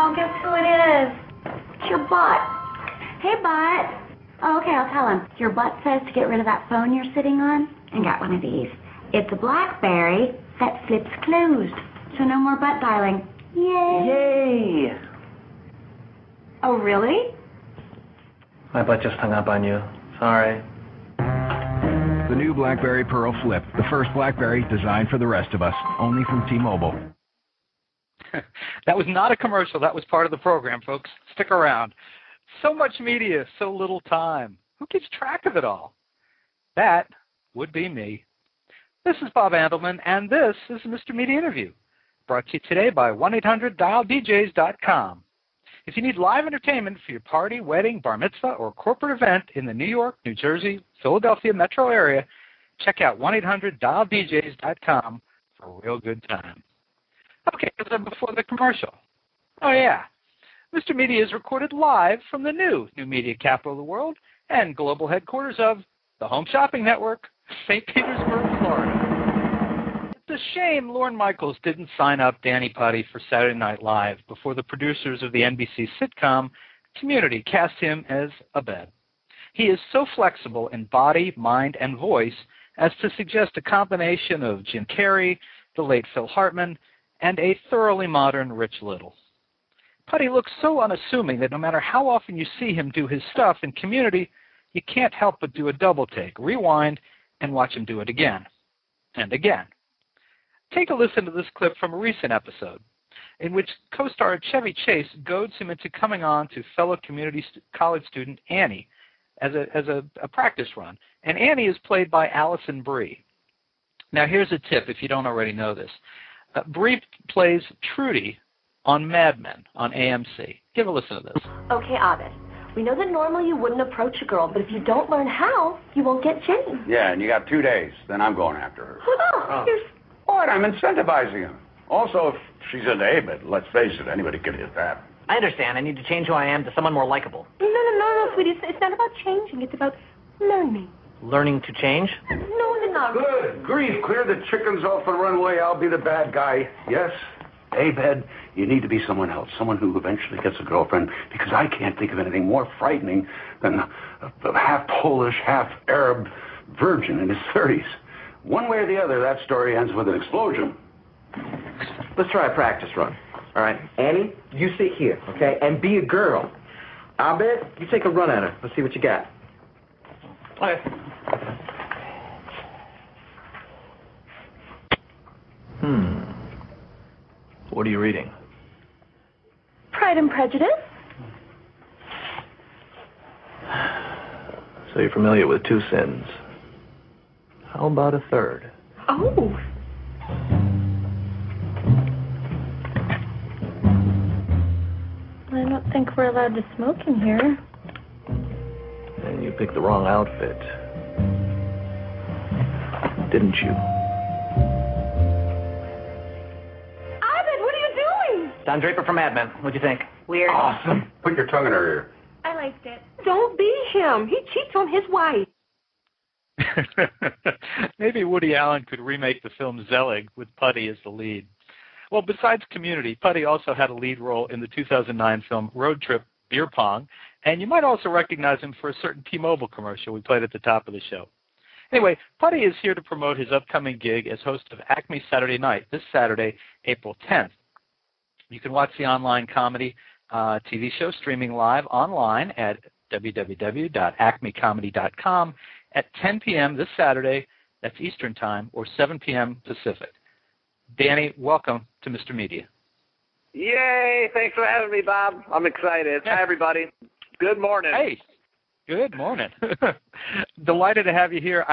Oh, guess who it is? It's your butt. Hey, butt. Oh, okay, I'll tell him. Your butt says to get rid of that phone you're sitting on and got one of these. It's a BlackBerry that flips closed, so no more butt dialing. Yay! Yay! Oh, really? My butt just hung up on you. Sorry. The new BlackBerry Pearl Flip, the first BlackBerry designed for the rest of us, only from T-Mobile. That was not a commercial. That was part of the program, folks. Stick around. So much media, so little time. Who keeps track of it all? That would be me. This is Bob Andelman, and this is the Mr. Media Interview, brought to you today by 1-800-DIAL-DJs.com. If you need live entertainment for your party, wedding, bar mitzvah, or corporate event in the New York, New Jersey, Philadelphia metro area, check out 1-800-DIAL-DJs.com for a real good time. Okay, before the commercial. Oh, yeah. Mr. Media is recorded live from the new media capital of the world and global headquarters of the Home Shopping Network, St. Petersburg, Florida. It's a shame Lorne Michaels didn't sign up Danny Pudi for Saturday Night Live before the producers of the NBC sitcom Community cast him as Abed. He is so flexible in body, mind, and voice as to suggest a combination of Jim Carrey, the late Phil Hartman, and a thoroughly modern Rich Little. Pudi looks so unassuming that no matter how often you see him do his stuff in Community, you can't help but do a double take, rewind, and watch him do it again and again. Take a listen to this clip from a recent episode in which co-star Chevy Chase goads him into coming on to fellow community college student Annie as a practice run. And Annie is played by Allison Brie. Now here's a tip if you don't already know this. Brie plays Trudy on Mad Men on AMC. Give a listen to this. Okay, Abed. We know that normally you wouldn't approach a girl, but if you don't learn how, you won't get Jenny. Yeah, and you got 2 days. Then I'm going after her. Oh, you're... What? I'm incentivizing him. Also, if she's into Abed, let's face it, anybody could hit that. I understand. I need to change who I am to someone more likable. No, sweetie. It's not about changing. It's about learning. Learning to change? No. Good. Grief. Clear the chickens off the runway. I'll be the bad guy. Yes? Abed, you need to be someone else. Someone who eventually gets a girlfriend, because I can't think of anything more frightening than a half Polish, half Arab virgin in his 30s. One way or the other, that story ends with an explosion. Let's try a practice run. All right, Annie, you sit here, okay, and be a girl. Abed, you take a run at her. Let's see what you got. Okay. What are you reading? Pride and Prejudice. So you're familiar with 2 sins. How about a third? Oh. I don't think we're allowed to smoke in here. And you picked the wrong outfit. Didn't you? Don Draper from Mad Men. What'd you think? Weird. Awesome. Put your tongue in her ear. I liked it. Don't be him. He cheats on his wife. Maybe Woody Allen could remake the film Zelig with Pudi as the lead. Well, besides Community, Pudi also had a lead role in the 2009 film Road Trip Beer Pong, and you might also recognize him for a certain T-Mobile commercial we played at the top of the show. Anyway, Pudi is here to promote his upcoming gig as host of Acme Saturday Night this Saturday, April 10th. You can watch the online comedy TV show streaming live online at www.acmecomedy.com at 10 p.m. this Saturday. That's Eastern Time, or 7 p.m. Pacific. Danny, welcome to Mr. Media. Yay! Thanks for having me, Bob. I'm excited. Yeah. Hi, everybody. Good morning. Hey, good morning. Delighted to have you here.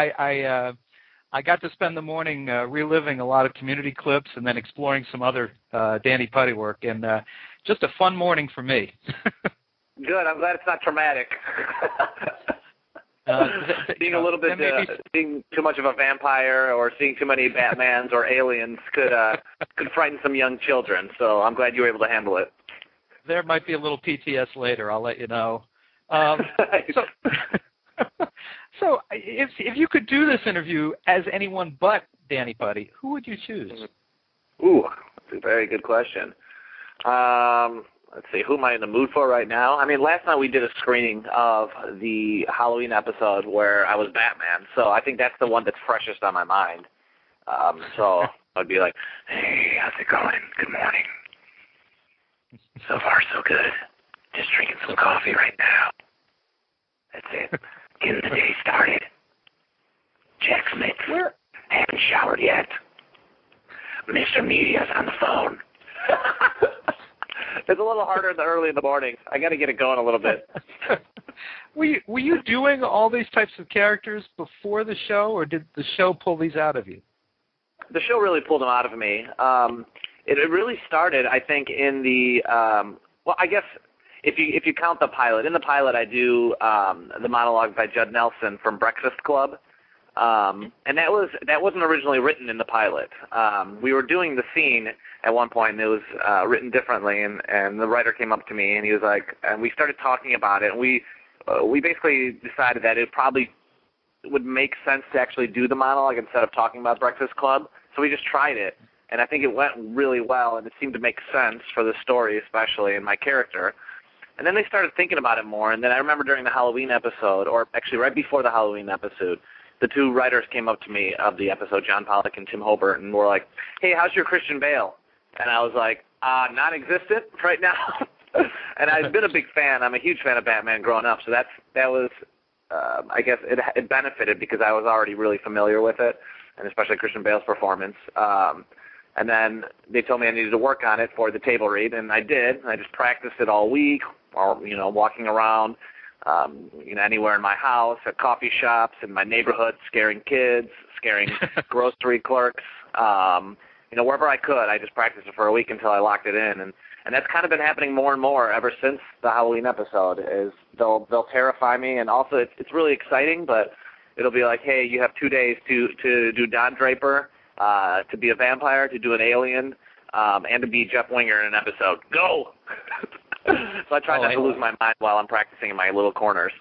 I got to spend the morning reliving a lot of Community clips and then exploring some other Danny Pudi work, and just a fun morning for me. Good. I'm glad it's not traumatic. Being a little bit, being too much of a vampire or seeing too many Batmans or aliens could frighten some young children. So I'm glad you were able to handle it. There might be a little PTS later. I'll let you know. So if you could do this interview as anyone but Danny Pudi, who would you choose? Ooh, that's a very good question. let's see, who am I in the mood for right now? I mean, last night we did a screening of the Halloween episode where I was Batman, so I think that's the one that's freshest on my mind. So I'd be like, hey, how's it going? Good morning. So far, so good. Just drinking some coffee right now. That's it. Getting the day started. Jack Smith. Haven't showered yet. Mr. Media's on the phone. It's a little harder early in the morning. I got to get it going a little bit. Were you doing all these types of characters before the show, or did the show pull these out of you? The show really pulled them out of me. It really started, I think, in the well, I guess if you count the pilot. In the pilot, I do the monologue by Judd Nelson from Breakfast Club. And that wasn't originally written in the pilot. We were doing the scene at one point, and it was written differently. And the writer came up to me, and he was like, and we started talking about it. And we basically decided that it probably would make sense to actually do the monologue instead of talking about Breakfast Club. So we just tried it, and I think it went really well, and it seemed to make sense for the story, especially, and my character. And then they started thinking about it more, and then I remember during the Halloween episode, or actually right before the Halloween episode, the two writers came up to me of the episode, John Pollock and Tim Hobart, and were like, hey, how's your Christian Bale? And I was like, non-existent right now. And I've been a big fan. I'm a huge fan of Batman growing up, so that was, I guess, it benefited because I was already really familiar with it, and especially Christian Bale's performance. And then they told me I needed to work on it for the table read, and I did. I just practiced it all week, or walking around, anywhere in my house, at coffee shops, in my neighborhood, scaring kids, scaring grocery clerks, wherever I could. I just practiced it for a week until I locked it in, and that's kind of been happening more and more ever since the Halloween episode. Is they'll terrify me, and also it's really exciting, but it'll be like, hey, you have 2 days to do Don Draper, to be a vampire, to do an alien, and to be Jeff Winger in an episode. Go! So I try not to lose my mind while I'm practicing in my little corners.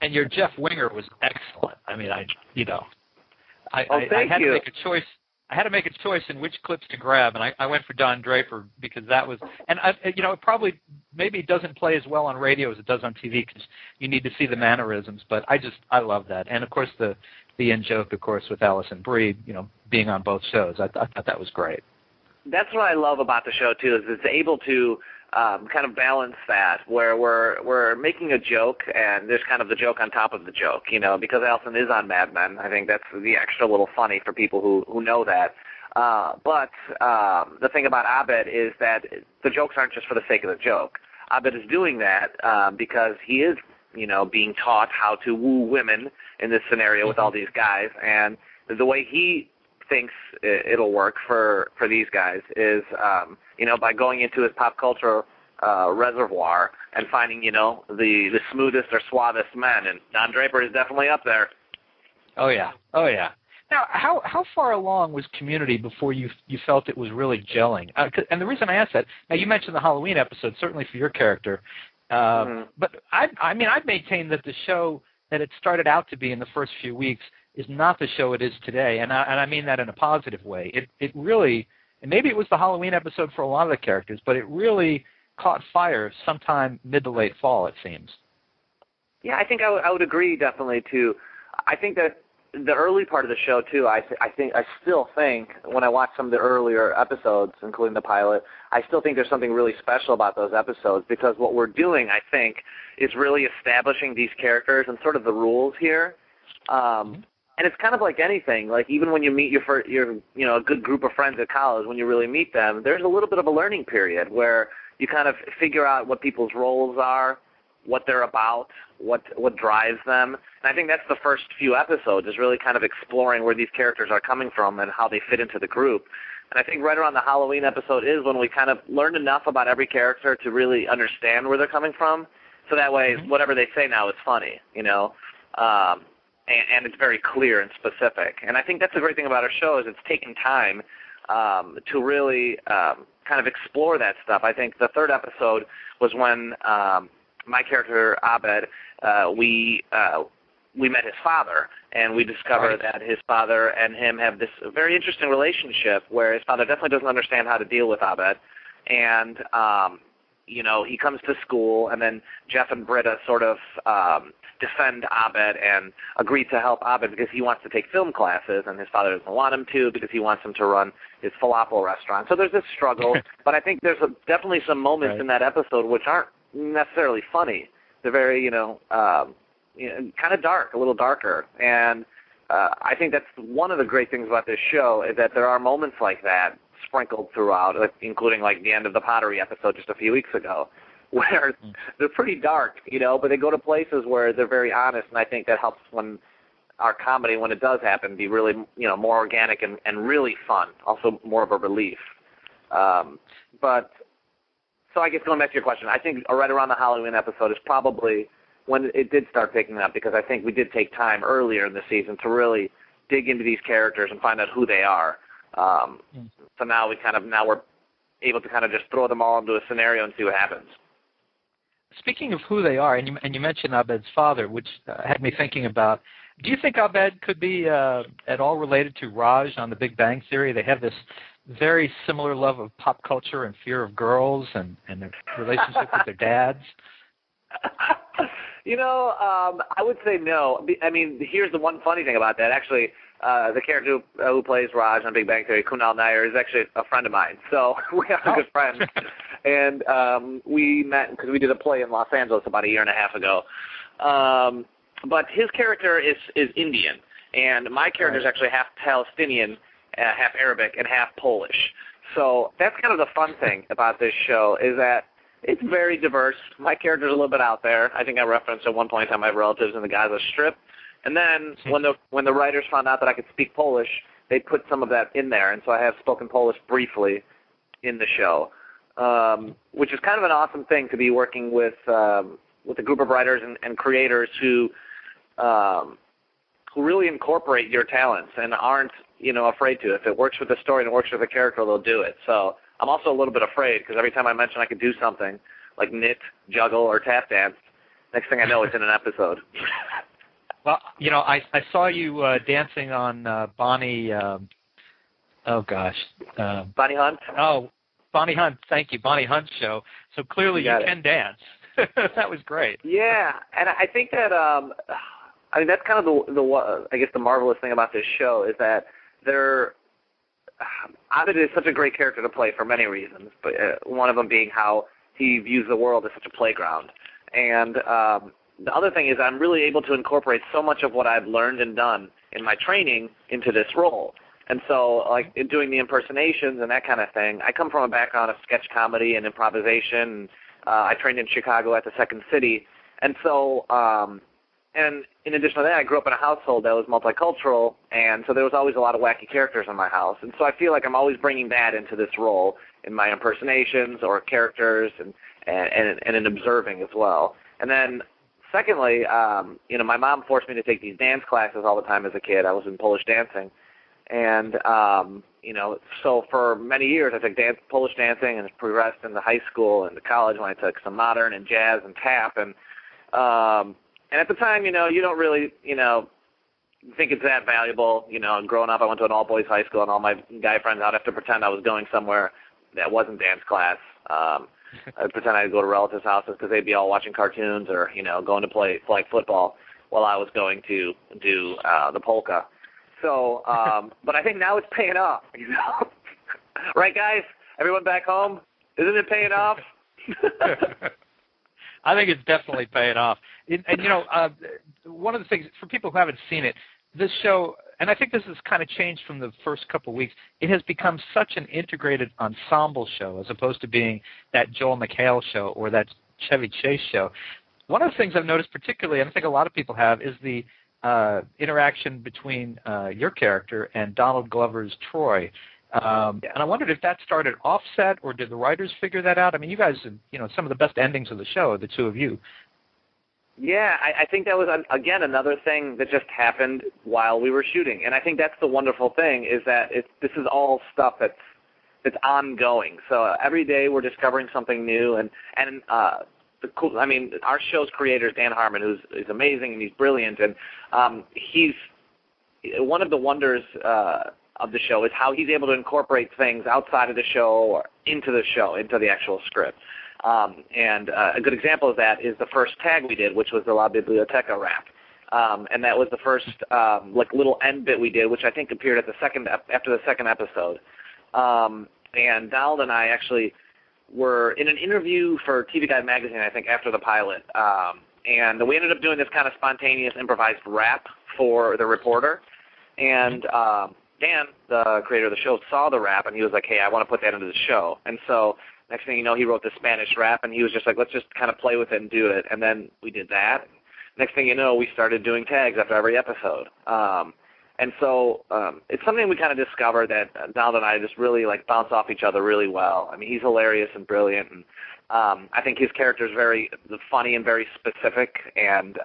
And your Jeff Winger was excellent. I mean, I had you. to make a choice. I had to make a choice in which clips to grab, and I went for Don Draper because that was, and it probably maybe doesn't play as well on radio as it does on TV because you need to see the mannerisms. But I love that, and of course the in-joke, of course, with Allison Brie, being on both shows. I thought that was great. That's what I love about the show too, is it's able to kind of balance that, where we're making a joke, and there's kind of the joke on top of the joke, because Allison is on Mad Men. I think that's the extra little funny for people who know that. But the thing about Abed is that the jokes aren't just for the sake of the joke. Abed is doing that because he is, being taught how to woo women in this scenario with all these guys, and the way he thinks it'll work for these guys is, by going into his pop culture reservoir and finding, the smoothest or suavest men, and Don Draper is definitely up there. Oh yeah. Now, how far along was Community before you felt it was really gelling? And the reason I asked that, now you mentioned the Halloween episode, certainly for your character, but I'd maintain that the show that it started out to be in the first few weeks is not the show it is today, and I mean that in a positive way. It really, and maybe it was the Halloween episode for a lot of the characters, but it really caught fire sometime mid to late fall, it seems. Yeah, I think I would agree definitely too. I think that the early part of the show too, I still think when I watch some of the earlier episodes, including the pilot, I still think there's something really special about those episodes, because what we're doing, I think, is really establishing these characters and sort of the rules here. And it's kind of like anything. Like even when you meet your a good group of friends at college, when you really meet them, there's a little bit of a learning period where you kind of figure out what people's roles are, what they're about, what drives them. And I think that's the first few episodes, is really kind of exploring where these characters are coming from and how they fit into the group. And I think right around the Halloween episode is when we kind of learned enough about every character to really understand where they're coming from. So that way, whatever they say now is funny, and it's very clear and specific. And I think that's the great thing about our show, is it's taking time to really kind of explore that stuff. I think the third episode was when my character, Abed, we met his father, and we discovered that his father and him have this very interesting relationship where his father definitely doesn't understand how to deal with Abed. And he comes to school, and then Jeff and Britta sort of defend Abed and agree to help Abed because he wants to take film classes, and his father doesn't want him to because he wants him to run his falafel restaurant. So there's this struggle, but I think there's definitely some moments in that episode which aren't necessarily funny. They're very, kind of dark, a little darker. And I think that's one of the great things about this show is that there are moments like that sprinkled throughout, including like the end of the pottery episode just a few weeks ago, where they're pretty dark, but they go to places where they're very honest, and I think that helps when our comedy, when it does happen, be really, more organic and really fun, also more of a relief. But so I guess going back to your question, I think right around the Halloween episode is probably when it did start picking up, because I think we did take time earlier in the season to really dig into these characters and find out who they are. So now we're able to kind of just throw them all into a scenario and see what happens. Speaking of who they are, and you mentioned Abed's father, which had me thinking about, do you think Abed could be at all related to Raj on The Big Bang Theory? They have this very similar love of pop culture and fear of girls and their relationship with their dads. I would say no. I mean, here's the one funny thing about that. Actually, the character who plays Raj on Big Bang Theory, Kunal Nair, is actually a friend of mine. So we have a good friend. And we met because we did a play in Los Angeles about a year and a half ago. But his character is Indian, and my character is actually half Palestinian, half Arabic, and half Polish. So that's kind of the fun thing about this show is that it's very diverse. My character's a little bit out there. I think I referenced at one point in time my relatives in the Gaza Strip. And then when the writers found out that I could speak Polish, they put some of that in there. And so I have spoken Polish briefly in the show, which is kind of an awesome thing to be working with a group of writers and creators who really incorporate your talents and aren't, afraid to. If it works with the story and it works with the character, they'll do it. So I'm also a little bit afraid because every time I mention I could do something like knit, juggle, or tap dance, next thing I know, it's in an episode. Well, I saw you dancing on Bonnie. Bonnie Hunt. Oh, Bonnie Hunt. Thank you, Bonnie Hunt's show. So clearly you can dance. That was great. Yeah, and I think that that's kind of the marvelous thing about this show is that Abed is such a great character to play for many reasons, but one of them being how he views the world as such a playground. And the other thing is I'm really able to incorporate so much of what I've learned and done in my training into this role. And so, like, in doing the impersonations and that kind of thing, I come from a background of sketch comedy and improvisation. I trained in Chicago at the Second City. And so, and in addition to that, I grew up in a household that was multicultural, and so there was always a lot of wacky characters in my house. And so I feel like I'm always bringing that into this role in my impersonations or characters and in observing as well. And then, secondly, my mom forced me to take these dance classes all the time as a kid. I was in Polish dancing. And, so for many years I took Polish dancing and progressed into high school and to college when I took some modern and jazz and tap. And at the time, you don't really, think it's that valuable. And growing up, I went to an all-boys high school, and all my guy friends, I'd have to pretend I was going somewhere that wasn't dance class. I'd pretend I'd go to relatives' houses because they'd be all watching cartoons or, going to play flag football while I was going to do the polka. So, but I think now it's paying off, Right, guys? Everyone back home? Isn't it paying off? I think it's definitely paying off. One of the things, for people who haven't seen it, this show, and I think this has kind of changed from the first couple of weeks, it has become such an integrated ensemble show as opposed to being that Joel McHale show or that Chevy Chase show. One of the things I've noticed particularly, and I think a lot of people have, is the interaction between your character and Donald Glover's Troy. And I wondered if that started offset, or did the writers figure that out? I mean, you guys, some of the best endings of the show, the two of you. Yeah, I think that was, again, another thing that just happened while we were shooting. And I think that's the wonderful thing is that this is all stuff that's ongoing. So every day we're discovering something new. And our show's creator is Dan Harmon, who's amazing and he's brilliant. And he's one of the wonders of the show is how he's able to incorporate things outside of the show or into the show, into the actual script. And a good example of that is the first tag we did, which was the La Biblioteca rap. And that was the first like little end bit we did, which I think appeared at after the second episode. And Donald and I actually were in an interview for TV Guide magazine, I think, after the pilot. And we ended up doing this kind of spontaneous improvised rap for the reporter. And Dan, the creator of the show, saw the rap, and he was like, hey, I want to put that into the show. And so next thing you know, he wrote the Spanish rap, and he was just like, let's just kind of play with it and do it. And then we did that. Next thing you know, we started doing tags after every episode. And so it's something we kind of discovered that Donald and I just really like bounce off each other really well. I mean, he's hilarious and brilliant, and I think his character is very funny and very specific, and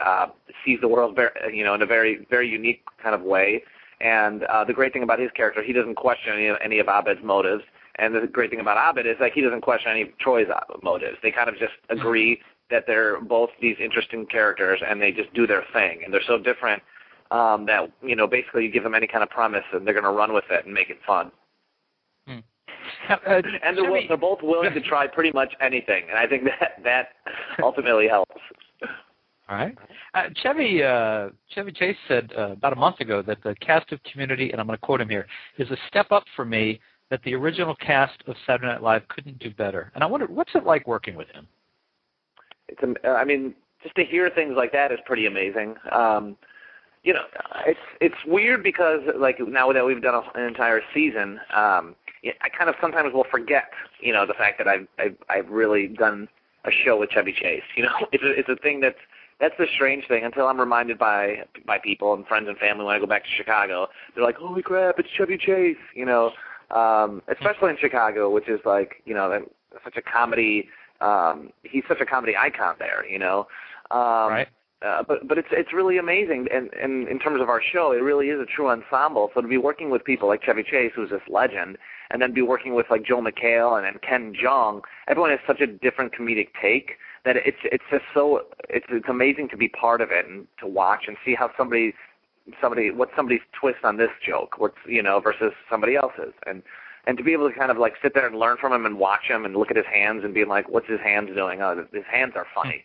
sees the world very, in a very, very unique kind of way. And the great thing about his character, he doesn't question any of Abed's motives. And the great thing about Abed is that he doesn't question any of Troy's motives. They kind of just agree that they're both these interesting characters, and they just do their thing. And they're so different that, basically you give them any kind of premise, and they're going to run with it and make it fun. And they're both willing to try pretty much anything, and I think that ultimately helps. All right. Chevy Chase said about a month ago that the cast of Community, and I'm going to quote him here, is a step up for me that the original cast of Saturday Night Live couldn't do better. And I wonder, what's it like working with him? Just to hear things like that is pretty amazing. It's weird because, like, now that we've done an entire season, I kind of sometimes will forget, the fact that I've really done a show with Chevy Chase. It's a thing that's the strange thing until I'm reminded by people and friends and family when I go back to Chicago. They're like, holy crap, it's Chevy Chase, especially in Chicago, which is like, such a comedy, he's such a comedy icon there, Right. But it's really amazing, and in terms of our show, it really is a true ensemble. So to be working with people like Chevy Chase, who's this legend, and then be working with like Joel McHale and then Ken Jeong, everyone has such a different comedic take that it's just so it's amazing to be part of it and to watch and see how somebody's twist on this joke, versus somebody else's, and to be able to kind of like sit there and learn from him and watch him and look at his hands and be like, what's his hands doing? Oh, his hands are funny.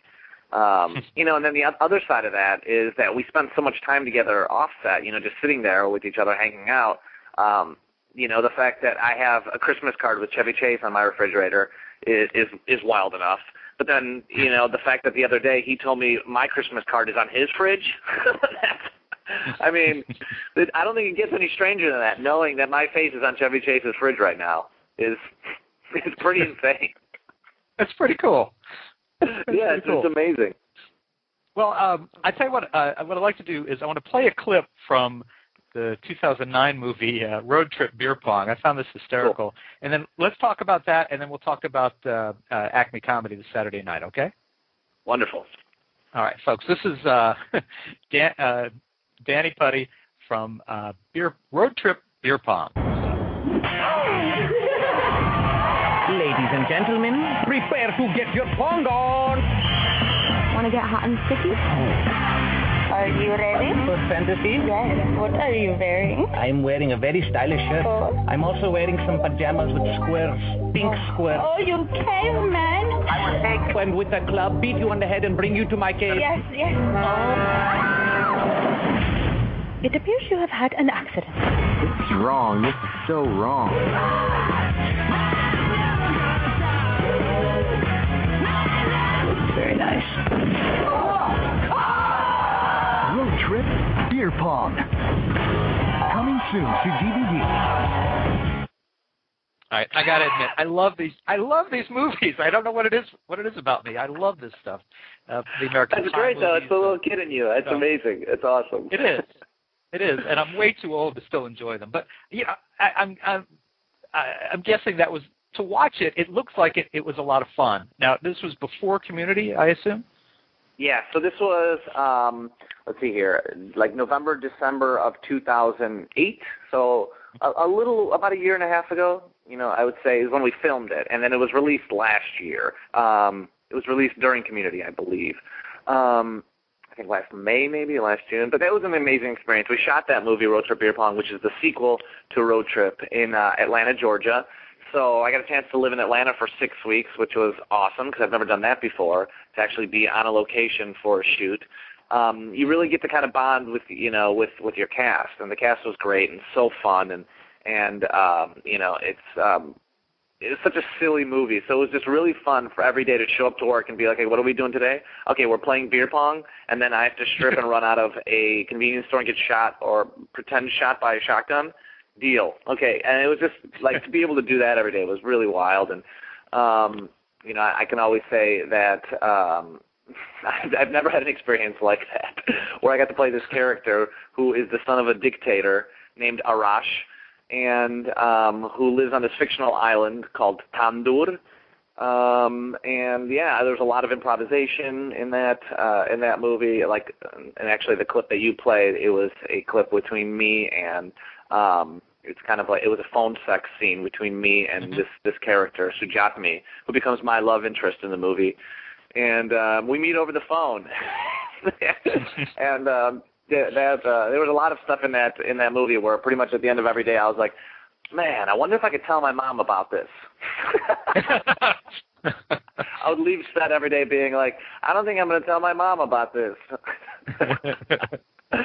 And then the other side of that is that we spend so much time together offset, just sitting there with each other, hanging out. The fact that I have a Christmas card with Chevy Chase on my refrigerator is wild enough. But then, the fact that the other day he told me my Christmas card is on his fridge, I don't think it gets any stranger than that. Knowing that my face is on Chevy Chase's fridge right now is pretty insane. That's pretty cool. Yeah, it's amazing. Well, I tell you what I'd like to do is I want to play a clip from the 2009 movie Road Trip Beer Pong. I found this hysterical. Cool. And then let's talk about that, and then we'll talk about Acme Comedy this Saturday night, okay? Wonderful. All right, folks, this is Danny Pudi from Road Trip Beer Pong. Ladies and gentlemen, prepare to get your pong on. Want to get hot and sticky? Are you ready? For fantasy? Yes. What are you wearing? I'm wearing a very stylish shirt. Oh. I'm also wearing some pajamas with squares, pink squares. Oh, you caveman. I will take and with a club beat you on the head and bring you to my cave. Yes. Oh. It appears you have had an accident. It's wrong. This is so wrong. Very nice. Road Trip Beer Pong. Coming soon to DVD. All right, I gotta admit, I love these movies. I don't know what it is about me. I love this stuff. The American That's great, though. It's the little kid in you. It's amazing. It's awesome. It is, and I'm way too old to still enjoy them. But I'm guessing that was. To watch it, it looks like it was a lot of fun. Now, this was before Community, I assume? Yeah, so this was, let's see here, like November, December of 2008. So about a year and a half ago, I would say is when we filmed it. And then it was released last year. It was released during Community, I believe. I think last May, maybe, last June. But that was an amazing experience. We shot that movie, Road Trip Beer Pong, which is the sequel to Road Trip in Atlanta, Georgia. So I got a chance to live in Atlanta for 6 weeks, which was awesome because I've never done that before, to actually be on a location for a shoot. You really get to kind of bond with your cast, and the cast was great and so fun, and it's such a silly movie. So it was just really fun for every day to show up to work and be like, hey, what are we doing today? Okay, we're playing beer pong, and then I have to strip and run out of a convenience store and get shot or pretend shot by a shotgun. Deal. Okay, and it was just like to be able to do that every day was really wild. And I can always say that I've never had an experience like that where I got to play this character who is the son of a dictator named Arash, and who lives on this fictional island called Tandur. And yeah, there's a lot of improvisation in that movie. Like, and actually, the clip that you played, it was a clip between me and it's kind of like it was a phone sex scene between me and this character Sujatmi, who becomes my love interest in the movie. And we meet over the phone, and there was a lot of stuff in that movie where pretty much at the end of every day I was like, man, I wonder if I could tell my mom about this. I would leave set every day being like, I don't think I'm going to tell my mom about this.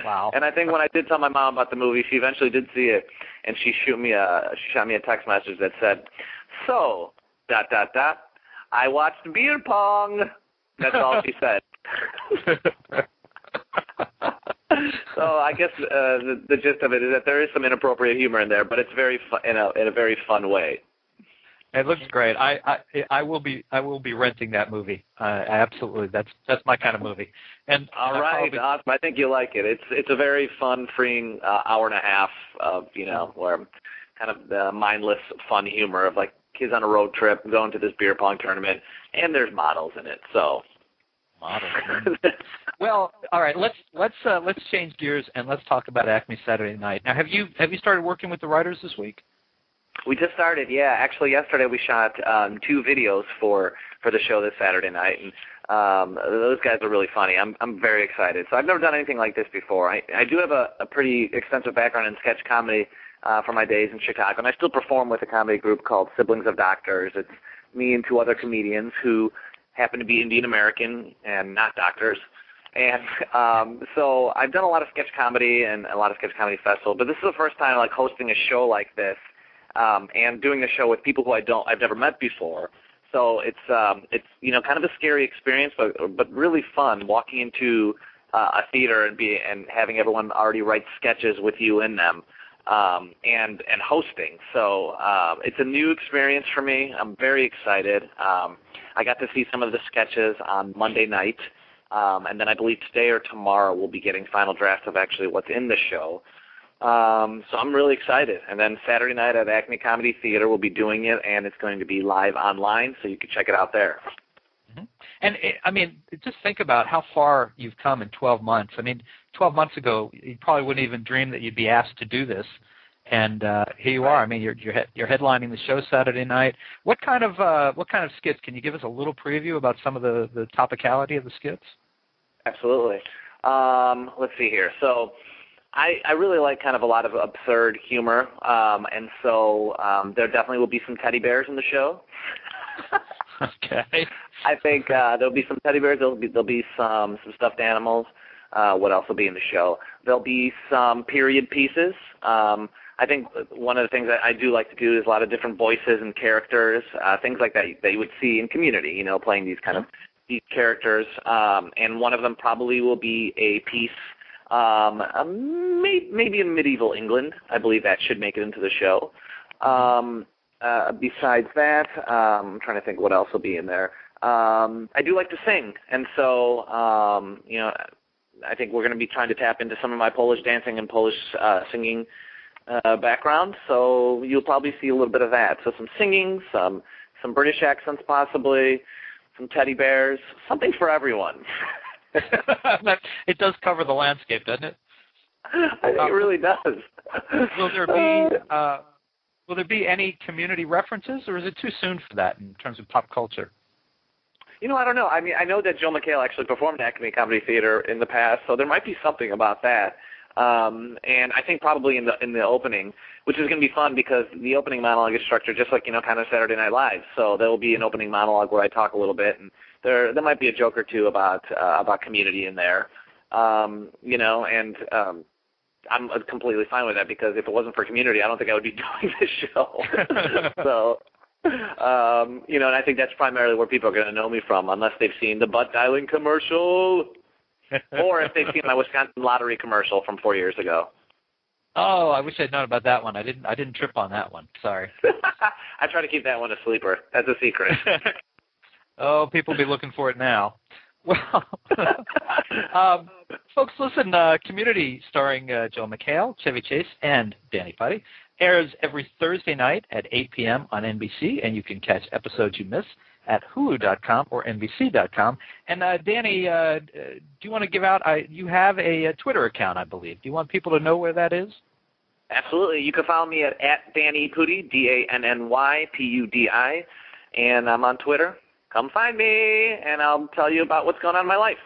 Wow. And I think when I did tell my mom about the movie, she eventually did see it, and she shot me a text message that said, so, ... I watched beer pong. That's all she said. So I guess the gist of it is that there is some inappropriate humor in there, but it's very in a very fun way. It looks great. I will be renting that movie. Absolutely, that's my kind of movie. And all right, awesome. I think you'll like it. It's a very fun, freeing hour and a half of where kind of the mindless fun humor of like kids on a road trip going to this beer pong tournament, and there's models in it. So models. Well, all right. Let's change gears and let's talk about Acme Saturday Night. Now, have you started working with the writers this week? We just started, yeah. Actually, yesterday we shot 2 videos for the show this Saturday night, and those guys are really funny. I'm very excited. So I've never done anything like this before. I do have a pretty extensive background in sketch comedy from my days in Chicago, and I still perform with a comedy group called Siblings of Doctors. It's me and 2 other comedians who happen to be Indian American and not doctors. And so I've done a lot of sketch comedy and a lot of sketch comedy festivals, but this is the first time like hosting a show like this. And doing a show with people who I've never met before, so it's kind of a scary experience, but really fun walking into a theater and having everyone already write sketches with you in them, and hosting. So it's a new experience for me. I'm very excited. I got to see some of the sketches on Monday night, and then I believe today or tomorrow we'll be getting final drafts of actually what's in the show. So I'm really excited. And then Saturday night at Acme Comedy Theater, we'll be doing it, and it's going to be live online, so you can check it out there. Mm-hmm. And, just think about how far you've come in 12 months. 12 months ago, you probably wouldn't even dream that you'd be asked to do this. And here you are. You're headlining the show Saturday night. What kind of skits? Can you give us a little preview about some of the topicality of the skits? Absolutely. Let's see here. So I really like kind of a lot of absurd humor, and so there definitely will be some teddy bears in the show. Okay. I think there'll be some teddy bears. There'll be some stuffed animals. What else will be in the show? There'll be some period pieces. I think one of the things that I do like to do is a lot of different voices and characters, things like that you would see in Community. Playing these kind of these characters, and one of them probably will be a piece. Maybe in medieval England. I believe that should make it into the show. Besides that, I'm trying to think what else will be in there. I do like to sing, and so I think we're going to be trying to tap into some of my Polish dancing and Polish singing background. So you'll probably see a little bit of that. So some singing, some British accents possibly, some teddy bears, something for everyone. It does cover the landscape, doesn't it? I think it really does. Will there be any Community references, or is it too soon for that in terms of pop culture? I don't know. I know that Joe McHale actually performed at Acme Comedy Theater in the past, so there might be something about that. And I think probably in the opening, which is going to be fun because the opening monologue is structured just like, kind of Saturday Night Live. So there will be an opening monologue where I talk a little bit, and there might be a joke or two about Community in there, and I'm completely fine with that because if it wasn't for Community, I don't think I would be doing this show. So, and I think that's primarily where people are going to know me from, unless they've seen the butt dialing commercial. Or if they've seen my Wisconsin lottery commercial from 4 years ago. Oh, I wish I'd known about that one. I didn't trip on that one. Sorry. I try to keep that one a sleeper. That's a secret. Oh, people will be looking for it now. Well, folks, listen, Community starring Joe McHale, Chevy Chase, and Danny Pudi airs every Thursday night at 8 p.m. on NBC, and you can catch episodes you miss at Hulu.com or NBC.com. And Danny, do you want to give out, you have a Twitter account, I believe. Do you want people to know where that is? Absolutely. You can follow me at Danny Pudi, DANNYPUDI, and I'm on Twitter. Come find me, and I'll tell you about what's going on in my life.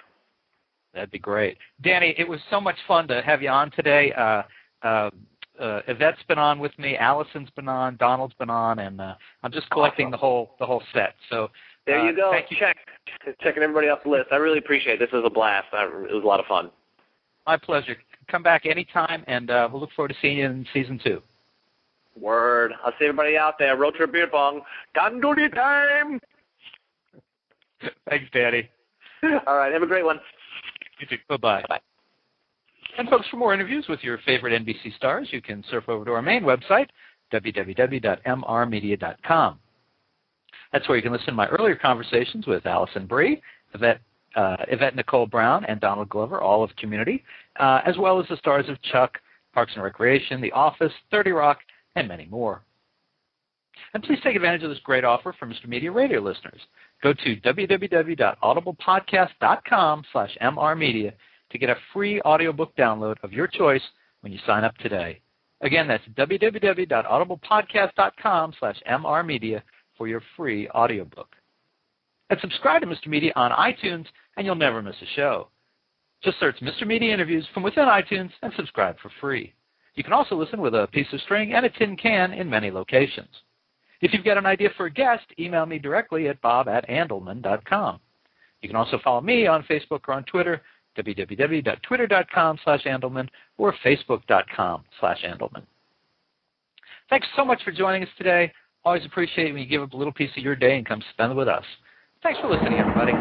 That'd be great. Danny, it was so much fun to have you on today. Yvette's been on with me, Allison's been on, Donald's been on, and I'm just collecting the whole set. So there you go. Thank you. Checking everybody off the list. I really appreciate it. This was a blast. It was a lot of fun. My pleasure. Come back anytime, and we'll look forward to seeing you in season 2. Word. I'll see everybody out there. Road trip beer pong. Tandoori time. Thanks, Danny. All right. Have a great one. You too. Bye-bye. Bye. And, folks, for more interviews with your favorite NBC stars, you can surf over to our main website, www.mrmedia.com. That's where you can listen to my earlier conversations with Allison Brie, Yvette Nicole Brown, and Donald Glover, all of Community, as well as the stars of Chuck, Parks and Recreation, The Office, 30 Rock, and many more. And please take advantage of this great offer for Mr. Media radio listeners. Go to www.audiblepodcast.com/mrmedia to get a free audiobook download of your choice when you sign up today. Again, that's www.audiblepodcast.com/mrmedia for your free audiobook. And subscribe to Mr. Media on iTunes, and you'll never miss a show. Just search Mr. Media Interviews from within iTunes and subscribe for free. You can also listen with a piece of string and a tin can in many locations. If you've got an idea for a guest, email me directly at bob@andelman.com. You can also follow me on Facebook or on Twitter, www.twitter.com/Andelman or facebook.com/Andelman. Thanks so much for joining us today. Always appreciate it when you give up a little piece of your day and come spend it with us. Thanks for listening, everybody.